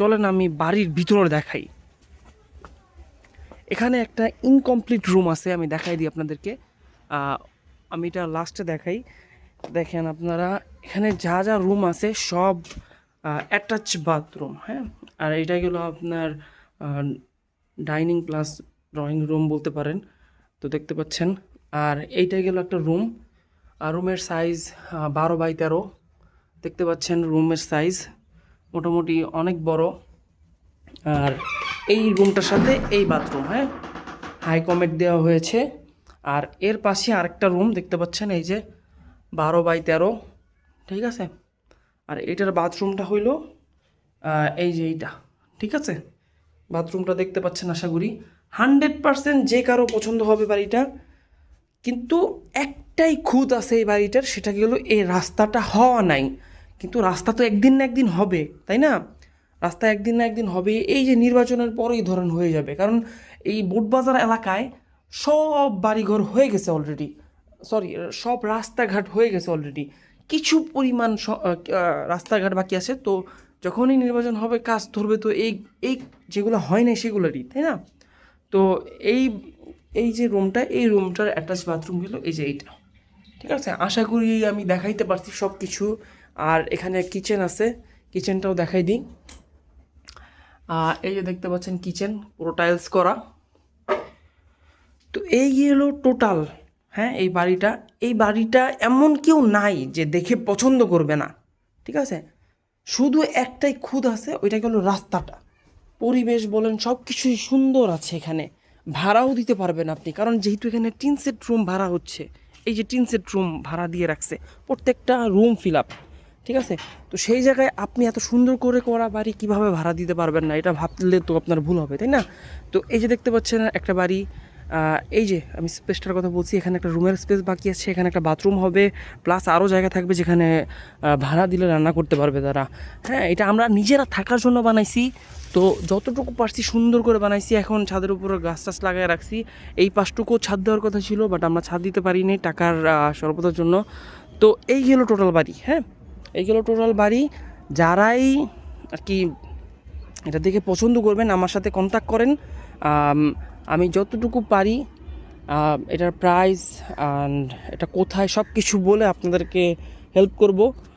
চলেন আমি বাড়ির ভিতরে দেখাই। এখানে একটা ইনকমপ্লিট রুম আছে, আমি দেখাই দিই আপনাদেরকে। আমি এটা লাস্টে দেখাই। দেখেন আপনারা, এখানে যা যা রুম আছে সব অ্যাটাচ বাথরুম, হ্যাঁ। আর এটা গেলো আপনার ডাইনিং প্লাস ড্রয়িং রুম বলতে পারেন। তো দেখতে পাচ্ছেন। আর এইটা গেল একটা রুম, আর রুমের সাইজ 12 বাই 13। দেখতে পাচ্ছেন রুমের সাইজ মোটামুটি অনেক বড়। আর এই রুমটার সাথে এই বাথরুম, হ্যাঁ, হাই কমেট দেওয়া হয়েছে। আর এর পাশে আরেকটা রুম দেখতে পাচ্ছেন, এই যে 12 বাই 13, ঠিক আছে। আর এটার বাথরুমটা হইল এই যে এইটা, ঠিক আছে। বাথরুমটা দেখতে পাচ্ছেন, আশা করি 100% যে কারো পছন্দ হবে বাড়িটা। কিন্তু একটাই খুঁত আছে এই বাড়িটার, সেটা গেল এই রাস্তাটা হওয়া নাই। কিন্তু রাস্তা তো একদিন না একদিন হবে, তাই না? রাস্তা একদিন না একদিন হবে, এই যে নির্বাচনের পরেই ধরেন হয়ে যাবে। কারণ এই বোটবাজার এলাকায় সব বাড়িঘর হয়ে গেছে অলরেডি, সরি, সব রাস্তাঘাট হয়ে গেছে অলরেডি। কিছু পরিমাণ রাস্তাঘাট বাকি আছে। তো যখনই নির্বাচন হবে কাজ ধরবে, তো এই এই যেগুলো হয় না সেগুলোরই, তাই না? তো এই এই যে রুমটা, এই রুমটার অ্যাটাচ বাথরুম হলো এই যে এইটা, ঠিক আছে। আশা করি আমি দেখাইতে পারছি সব কিছু। আর এখানে কিচেন আছে, কিচেনটাও দেখাই দিই। এই যে দেখতে পাচ্ছেন কিচেন পুরো টাইলস করা। তো এই হলো টোটাল, হ্যাঁ, এই বাড়িটা। এই বাড়িটা এমন কেউ নাই যে দেখে পছন্দ করবে না, ঠিক আছে। শুধু একটাই খুঁত আছে, ওইটা হলো রাস্তাটা। পরিবেশ বলেন সব কিছুই সুন্দর আছে এখানে। ভাড়াও দিতে পারবেন আপনি, কারণ যেহেতু এখানে টিন সেট রুম ভাড়া হচ্ছে, এই যে টিন সেট রুম ভাড়া দিয়ে রাখছে, প্রত্যেকটা রুম ফিল আপ, ঠিক আছে। তো সেই জায়গায় আপনি এত সুন্দর করে করা বাড়ি কীভাবে ভাড়া দিতে পারবেন না, এটা ভাবলে তো আপনার ভুল হবে, তাই না? তো এই যে দেখতে পাচ্ছেন একটা বাড়ি, এই যে আমি স্পেসটার কথা বলছি, এখানে একটা রুমের স্পেস বাকি আছে, এখানে একটা বাথরুম হবে, প্লাস আরও জায়গা থাকবে যেখানে ভাড়া দিলে রান্না করতে পারবে তারা। হ্যাঁ, এটা আমরা নিজেরা থাকার জন্য বানাইছি। তো যতটুকু পারছি সুন্দর করে বানাইছি। এখন ছাদের উপরে গাছ টাছ লাগাই রাখছি। এই পাশটুকু ছাদ দেওয়ার কথা ছিল, বাট আমরা ছাদ দিতে পারিনি টাকার স্বল্পতার জন্য। তো এই গেলো টোটাল বাড়ি, হ্যাঁ, এই গেলো টোটাল বাড়ি। যারাই আর কি এটা দেখে পছন্দ করবেন আমার সাথে কন্ট্যাক্ট করেন। আমি যতটুকু পারি এটার প্রাইস অ্যান্ড এটা কোথায় সব কিছু বলে আপনাদেরকে হেল্প করব।